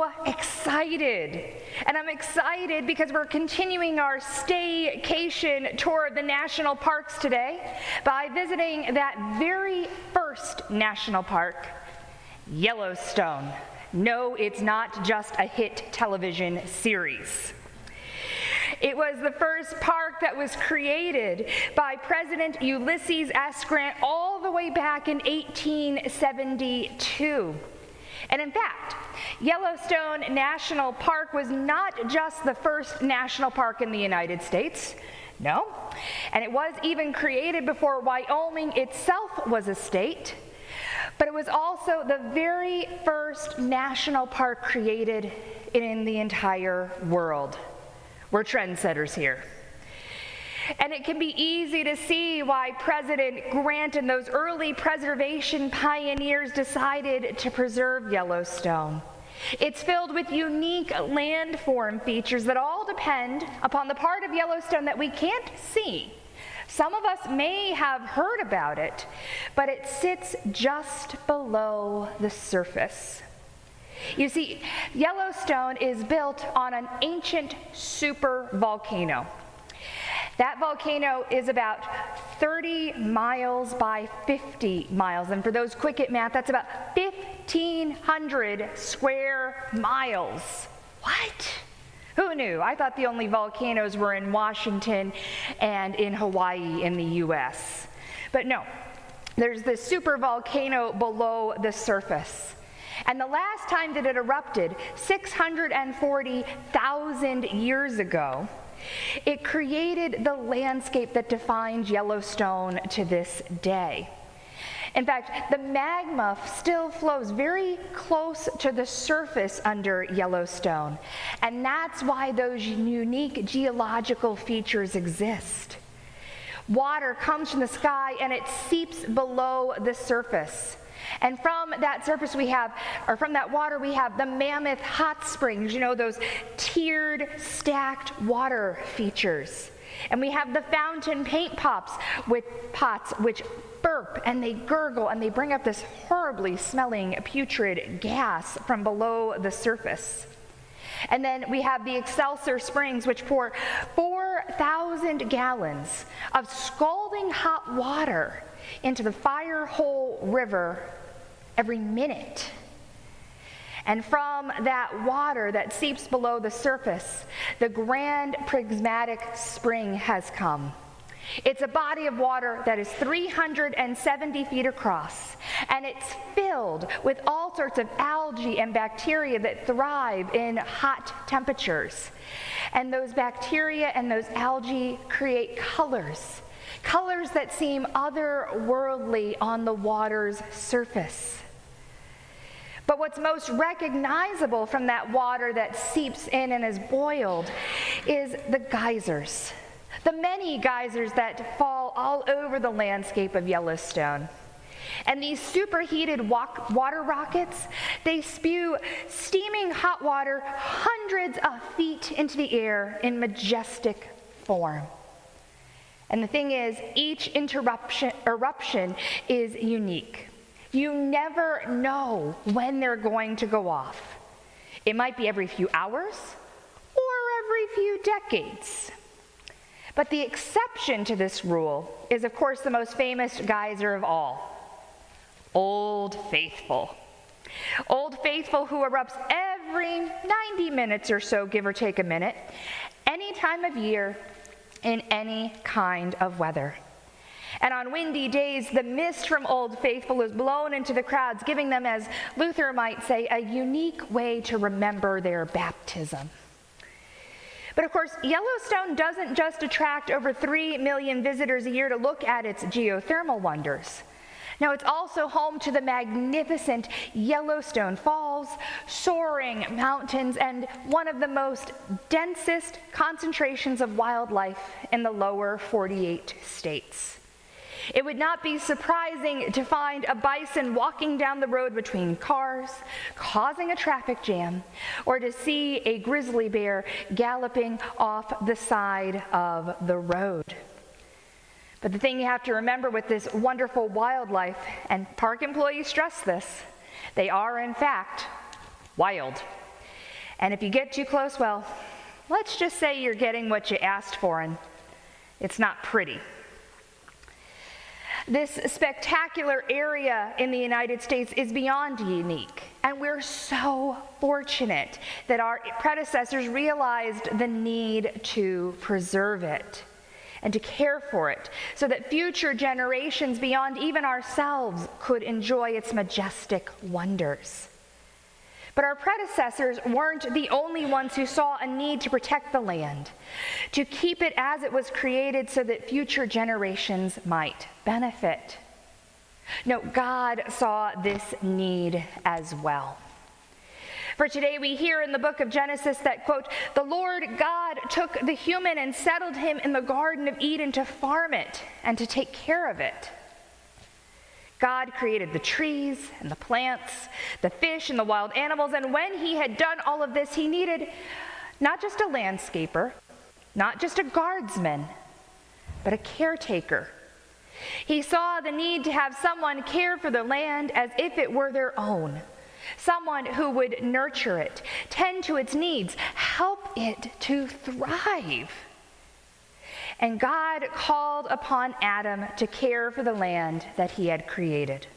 so excited. And I'm excited because we're continuing our staycation tour of the national parks today by visiting that very first national park, Yellowstone. No, it's not just a hit television series. It was the first park that was created by President Ulysses S. Grant all the way back in 1872. And in fact, Yellowstone National Park was not just the first national park in the United States. No, and it was even created before Wyoming itself was a state. But it was also the very first national park created in the entire world. We're trendsetters here. And it can be easy to see why President Grant and those early preservation pioneers decided to preserve Yellowstone. It's filled with unique landform features that all depend upon the part of Yellowstone that we can't see. Some of us may have heard about it, but it sits just below the surface. You see, Yellowstone is built on an ancient super volcano. That volcano is about 30 miles by 50 miles. And for those quick at math, that's about 1,500 square miles. What? Who knew? I thought the only volcanoes were in Washington and in Hawaii in the US. But no, there's this super volcano below the surface. And the last time that it erupted, 640,000 years ago, it created the landscape that defines Yellowstone to this day. In fact, the magma still flows very close to the surface under Yellowstone, and that's why those unique geological features exist. Water comes from the sky and it seeps below the surface. And from that surface from that water we have the Mammoth Hot Springs, you know, those tiered, stacked water features. And we have the fountain paint pots which burp and they gurgle and they bring up this horribly smelling putrid gas from below the surface. And then we have the Excelsior Springs, which pour 4,000 gallons of scalding hot water into the Firehole River every minute. And from that water that seeps below the surface, the Grand Prismatic Spring has come. It's a body of water that is 370 feet across, and it's filled with all sorts of algae and bacteria that thrive in hot temperatures. And those bacteria and those algae create colors that seem otherworldly on the water's surface. But what's most recognizable from that water that seeps in and is boiled is the geysers. The many geysers that fall all over the landscape of Yellowstone. And these superheated water rockets, they spew steaming hot water hundreds of feet into the air in majestic form. And the thing is, each eruption is unique. You never know when they're going to go off. It might be every few hours or every few decades. But the exception to this rule is, of course, the most famous geyser of all, Old Faithful. Old Faithful, who erupts every 90 minutes or so, give or take a minute, any time of year, in any kind of weather. And on windy days, the mist from Old Faithful is blown into the crowds, giving them, as Luther might say, a unique way to remember their baptism. But of course, Yellowstone doesn't just attract over 3 million visitors a year to look at its geothermal wonders. Now, it's also home to the magnificent Yellowstone Falls, soaring mountains, and one of the most densest concentrations of wildlife in the lower 48 states. It would not be surprising to find a bison walking down the road between cars, causing a traffic jam, or to see a grizzly bear galloping off the side of the road. But the thing you have to remember with this wonderful wildlife, and park employees stress this, they are in fact wild. And if you get too close, well, let's just say you're getting what you asked for, and it's not pretty. This spectacular area in the United States is beyond unique, and we're so fortunate that our predecessors realized the need to preserve it and to care for it so that future generations beyond even ourselves could enjoy its majestic wonders. But our predecessors weren't the only ones who saw a need to protect the land, to keep it as it was created so that future generations might benefit. No, God saw this need as well. For today we hear in the book of Genesis that, quote, "The Lord God took the human and settled him in the Garden of Eden to farm it and to take care of it." God created the trees and the plants, the fish and the wild animals, and when he had done all of this, he needed not just a landscaper, not just a guardsman, but a caretaker. He saw the need to have someone care for the land as if it were their own, someone who would nurture it, tend to its needs, help it to thrive. And God called upon Adam to care for the land that he had created.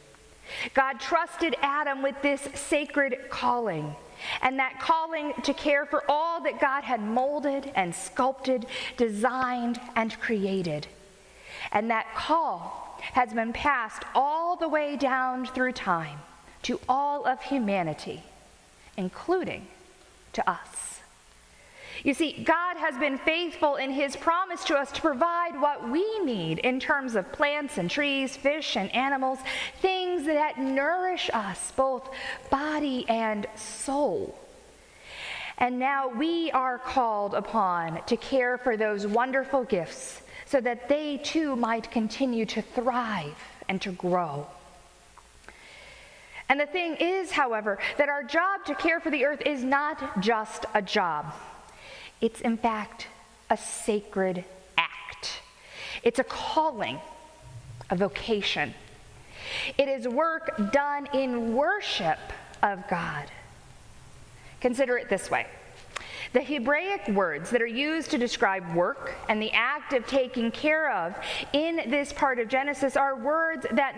God trusted Adam with this sacred calling, and that calling to care for all that God had molded and sculpted, designed, and created. And that call has been passed all the way down through time to all of humanity, including to us. You see, God has been faithful in his promise to us to provide what we need in terms of plants and trees, fish and animals, things that nourish us, both body and soul. And now we are called upon to care for those wonderful gifts so that they too might continue to thrive and to grow. And the thing is, however, that our job to care for the earth is not just a job. It's in fact a sacred act. It's a calling, a vocation. It is work done in worship of God. Consider it this way. The Hebraic words that are used to describe work and the act of taking care of in this part of Genesis are words that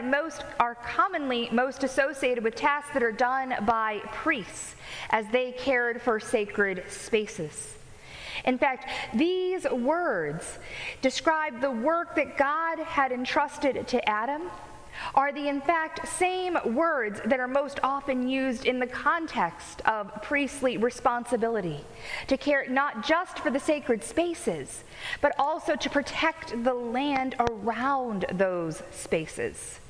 are commonly most associated with tasks that are done by priests as they cared for sacred spaces. In fact, these words describe the work that God had entrusted to Adam are the, in fact, same words that are most often used in the context of priestly responsibility, to care not just for the sacred spaces, but also to protect the land around those spaces.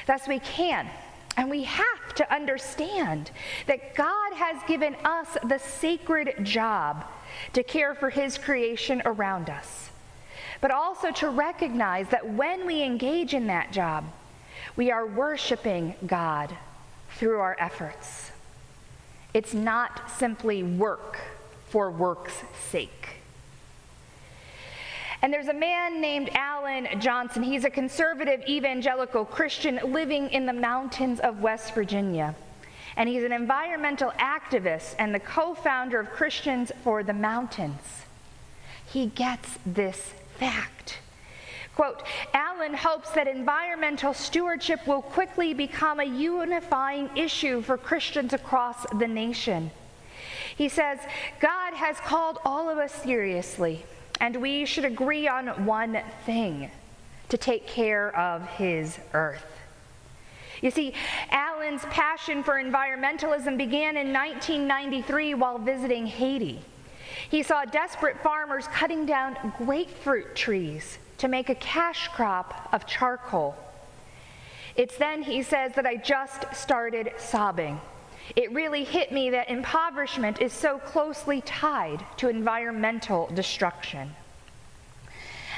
Thus we can and we have to understand that God has given us the sacred job to care for his creation around us, but also to recognize that when we engage in that job, we are worshiping God through our efforts. It's not simply work for work's sake. And there's a man named Alan Johnson. He's a conservative evangelical Christian living in the mountains of West Virginia. And he's an environmental activist and the co-founder of Christians for the Mountains. He gets this fact. Quote, Alan hopes that environmental stewardship will quickly become a unifying issue for Christians across the nation. He says, God has called all of us seriously, and we should agree on one thing: to take care of his earth. You see, Alan's passion for environmentalism began in 1993 while visiting Haiti. He saw desperate farmers cutting down grapefruit trees to make a cash crop of charcoal. It's then, he says, that I just started sobbing. It really hit me that impoverishment is so closely tied to environmental destruction.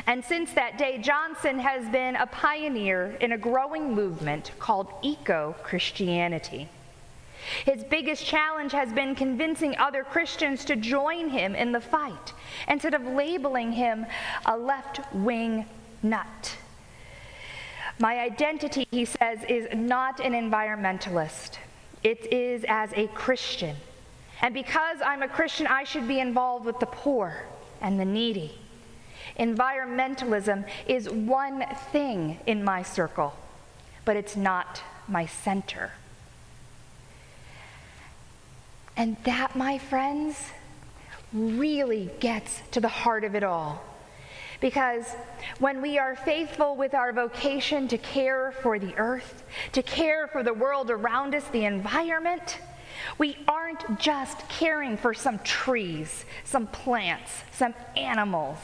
And since that day, Johnson has been a pioneer in a growing movement called eco-Christianity. His biggest challenge has been convincing other Christians to join him in the fight, instead of labeling him a left-wing nut. My identity, he says, is not an environmentalist. It is as a Christian. And because I'm a Christian, I should be involved with the poor and the needy. Environmentalism is one thing in my circle, but it's not my center. And that, my friends, really gets to the heart of it all. Because when we are faithful with our vocation to care for the earth, to care for the world around us, the environment, we aren't just caring for some trees, some plants, some animals.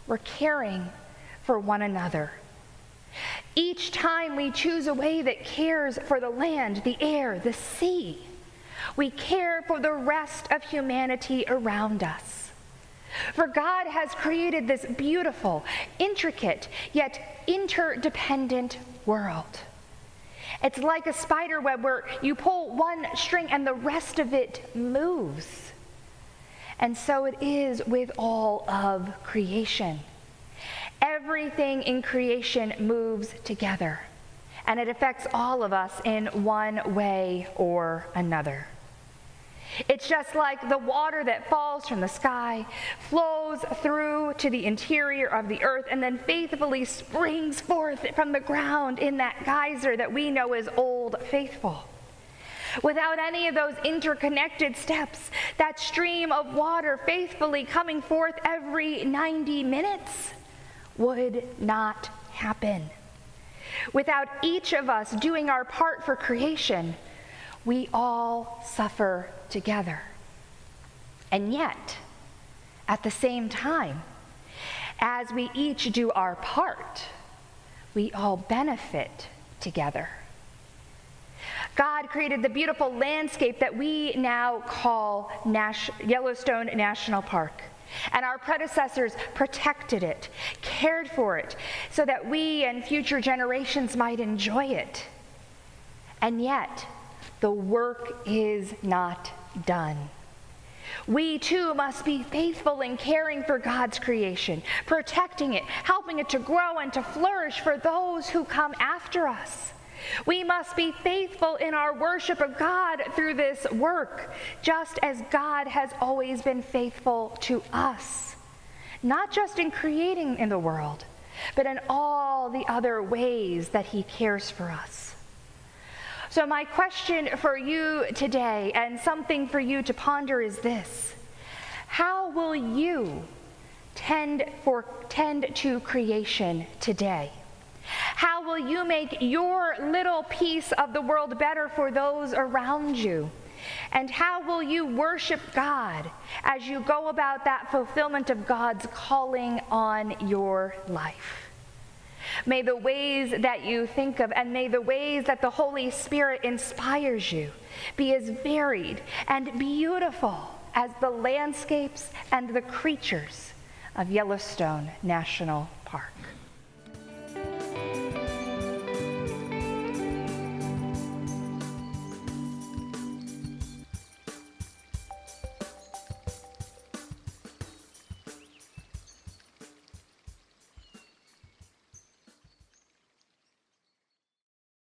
We're caring for one another. Each time we choose a way that cares for the land, the air, the sea, we care for the rest of humanity around us. For God has created this beautiful, intricate, yet interdependent world. It's like a spider web where you pull one string and the rest of it moves. And so it is with all of creation. Everything in creation moves together, and it affects all of us in one way or another. It's just like the water that falls from the sky, flows through to the interior of the earth, and then faithfully springs forth from the ground in that geyser that we know as Old Faithful. Without any of those interconnected steps, that stream of water faithfully coming forth every 90 minutes would not happen. Without each of us doing our part for creation, we all suffer together. And yet, at the same time, as we each do our part, we all benefit together. God created the beautiful landscape that we now call Yellowstone National Park. And our predecessors protected it, cared for it, so that we and future generations might enjoy it. And yet, the work is not done. We too must be faithful in caring for God's creation, protecting it, helping it to grow and to flourish for those who come after us. We must be faithful in our worship of God through this work, just as God has always been faithful to us, not just in creating in the world, but in all the other ways that he cares for us. So my question for you today, and something for you to ponder, is this: how will you tend to creation today? How will you make your little piece of the world better for those around you? And how will you worship God as you go about that fulfillment of God's calling on your life? May the ways that you think of, and may the ways that the Holy Spirit inspires you, be as varied and beautiful as the landscapes and the creatures of Yellowstone National Park.